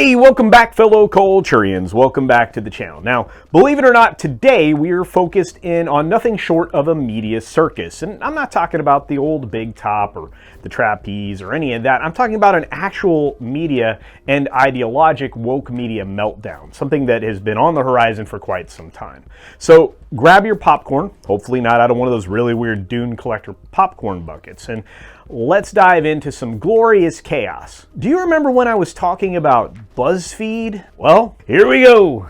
Hey, welcome back, fellow Culturians. Welcome back to the channel. Now, believe it or not, today we are focused in on nothing short of a media circus. And I'm not talking about the old big top or the trapeze or any of that. I'm talking about an actual media and ideologic woke media meltdown, something that has been on the horizon for quite some time. So grab your popcorn, hopefully not out of one of those really weird Dune collector popcorn buckets, and let's dive into some glorious chaos. Do you remember when I was talking about BuzzFeed? Well, here we go.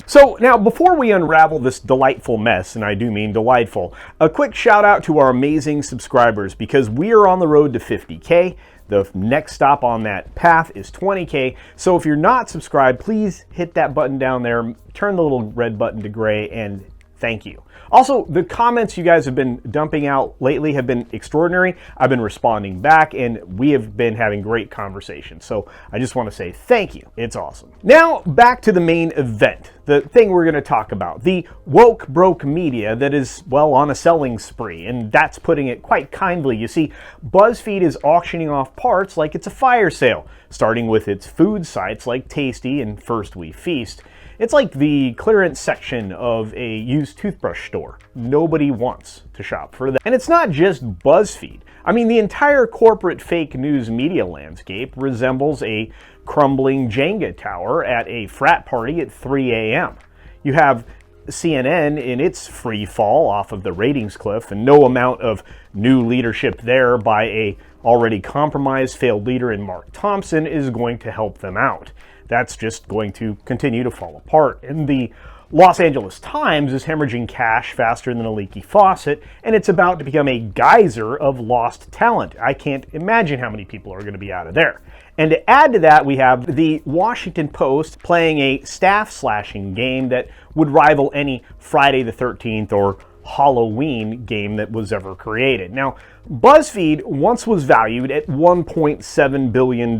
So now, before we unravel this delightful mess, and I do mean delightful, a quick shout out to our amazing subscribers because we are on the road to 50K. The next stop on that path is 20K. So if you're not subscribed, please hit that button down there, turn the little red button to gray, and thank you. Also, the comments you guys have been dumping out lately have been extraordinary. I've been responding back, and we have been having great conversations. So I just want to say thank you. It's awesome. Now, back to the main event, the thing we're going to talk about, the woke broke media that is, well, on a selling spree, and that's putting it quite kindly. You see, BuzzFeed is auctioning off parts like it's a fire sale, starting with its food sites like Tasty and First We Feast. It's like the clearance section of a used toothbrush store. Nobody wants to shop for that. And it's not just BuzzFeed. I mean, the entire corporate fake news media landscape resembles a crumbling Jenga tower at a frat party at 3 a.m. You have CNN in its free fall off of the ratings cliff, and no amount of new leadership there by a already compromised failed leader in Mark Thompson is going to help them out. That's just going to continue to fall apart. And the Los Angeles Times is hemorrhaging cash faster than a leaky faucet, and it's about to become a geyser of lost talent. I can't imagine how many people are going to be out of there. And to add to that, we have the Washington Post playing a staff slashing game that would rival any Friday the 13th or Halloween game that was ever created. Now, BuzzFeed once was valued at $1.7 billion.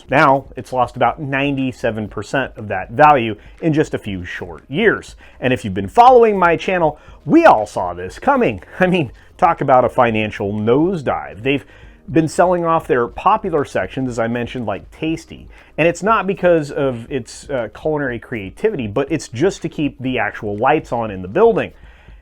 Now, it's lost about 97% of that value in just a few short years. And if you've been following my channel, we all saw this coming. I mean, talk about a financial nosedive. They've been selling off their popular sections, as I mentioned, like Tasty. And it's not because of its culinary creativity, but it's just to keep the actual lights on in the building.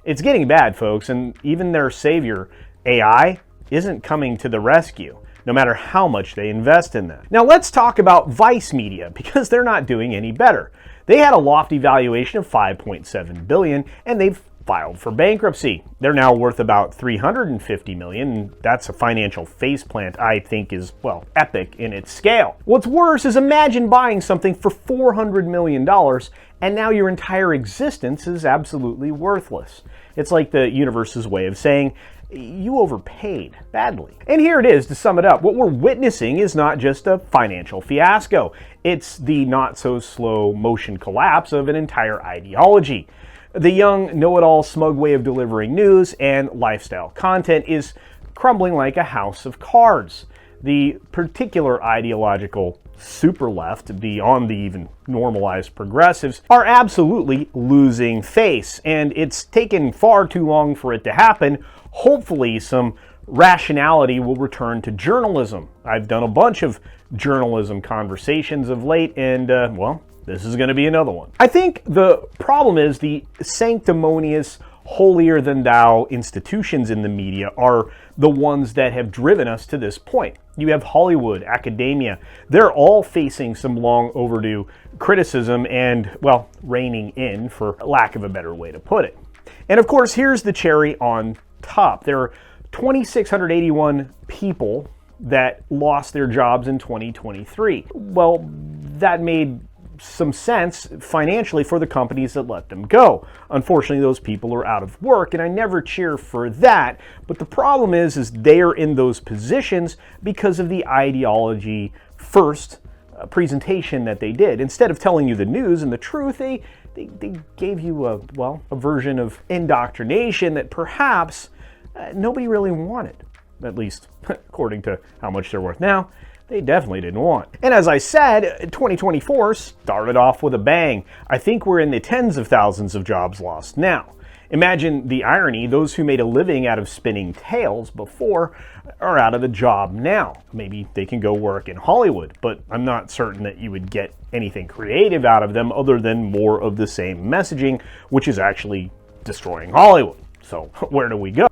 It's getting bad, folks, and even their savior, AI, isn't coming to the rescue, no matter how much they invest in that. Now let's talk about Vice Media, because they're not doing any better. They had a lofty valuation of $5.7 billion, and they've filed for bankruptcy. They're now worth about $350 million, and that's a financial faceplant I think is, well, epic in its scale. What's worse is imagine buying something for $400 million, and now your entire existence is absolutely worthless. It's like the universe's way of saying, you overpaid badly. And here it is, to sum it up. What we're witnessing is not just a financial fiasco. It's the not-so-slow motion collapse of an entire ideology. The young, know-it-all, smug way of delivering news and lifestyle content is crumbling like a house of cards. The particular ideological super left, beyond the even normalized progressives, are absolutely losing face, and it's taken far too long for it to happen. Hopefully some rationality will return to journalism. I've done a bunch of journalism conversations of late, and well, this is going to be another one. I think the problem is the sanctimonious, holier-than-thou institutions in the media are the ones that have driven us to this point. You have Hollywood, academia. They're all facing some long overdue criticism and, well, reining in, for lack of a better way to put it. And of course, here's the cherry on top. There are 2,681 people that lost their jobs in 2023. Well, that made some sense financially for the companies that let them go. Unfortunately, those people are out of work, and I never cheer for that. But the problem is they are in those positions because of the ideology first presentation that they did. Instead of telling you the news and the truth, they gave you a version of indoctrination that perhaps nobody really wanted, at least according to how much they're worth now. They definitely didn't want. And as I said, 2024 started off with a bang. I think we're in the tens of thousands of jobs lost now. Imagine the irony: those who made a living out of spinning tales before are out of the job now. Maybe they can go work in Hollywood, but I'm not certain that you would get anything creative out of them other than more of the same messaging, which is actually destroying Hollywood. So where do we go?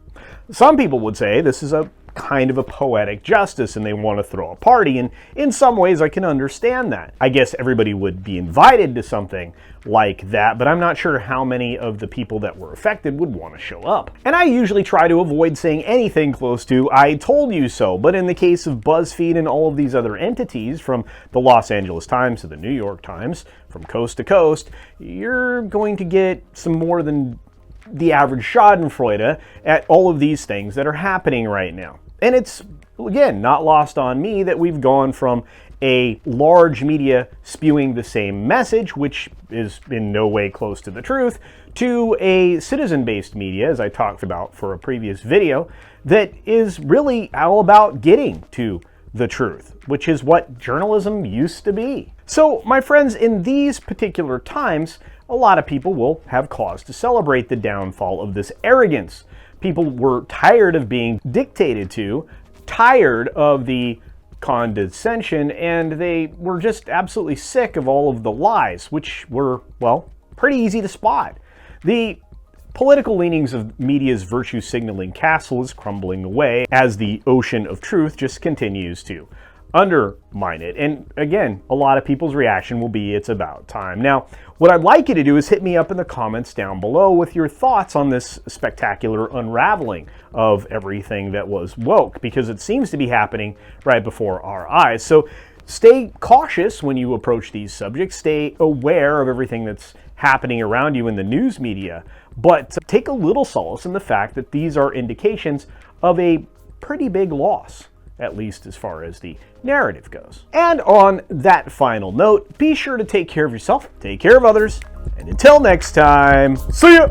Some people would say this is a kind of a poetic justice and they want to throw a party, and in some ways I can understand that. I guess everybody would be invited to something like that, but I'm not sure how many of the people that were affected would want to show up. And I usually try to avoid saying anything close to "I told you so," but in the case of BuzzFeed and all of these other entities, from the Los Angeles Times to the New York Times, from coast to coast, you're going to get some more than the average schadenfreude at all of these things that are happening right now. And it's, again, not lost on me that we've gone from a large media spewing the same message, which is in no way close to the truth, to a citizen-based media, as I talked about for a previous video, that is really all about getting to the truth, which is what journalism used to be. So, my friends, in these particular times, a lot of people will have cause to celebrate the downfall of this arrogance. People were tired of being dictated to, tired of the condescension, and they were just absolutely sick of all of the lies, which were, well, pretty easy to spot. The political leanings of media's virtue signaling castle is crumbling away as the ocean of truth just continues to undermine it. And again, a lot of people's reaction will be, it's about time. Now, what I'd like you to do is hit me up in the comments down below with your thoughts on this spectacular unraveling of everything that was woke, because it seems to be happening right before our eyes. So stay cautious when you approach these subjects. Stay aware of everything that's happening around you in the news media, but take a little solace in the fact that these are indications of a pretty big loss, at least as far as the narrative goes. And on that final note, be sure to take care of yourself, take care of others, and until next time, see ya!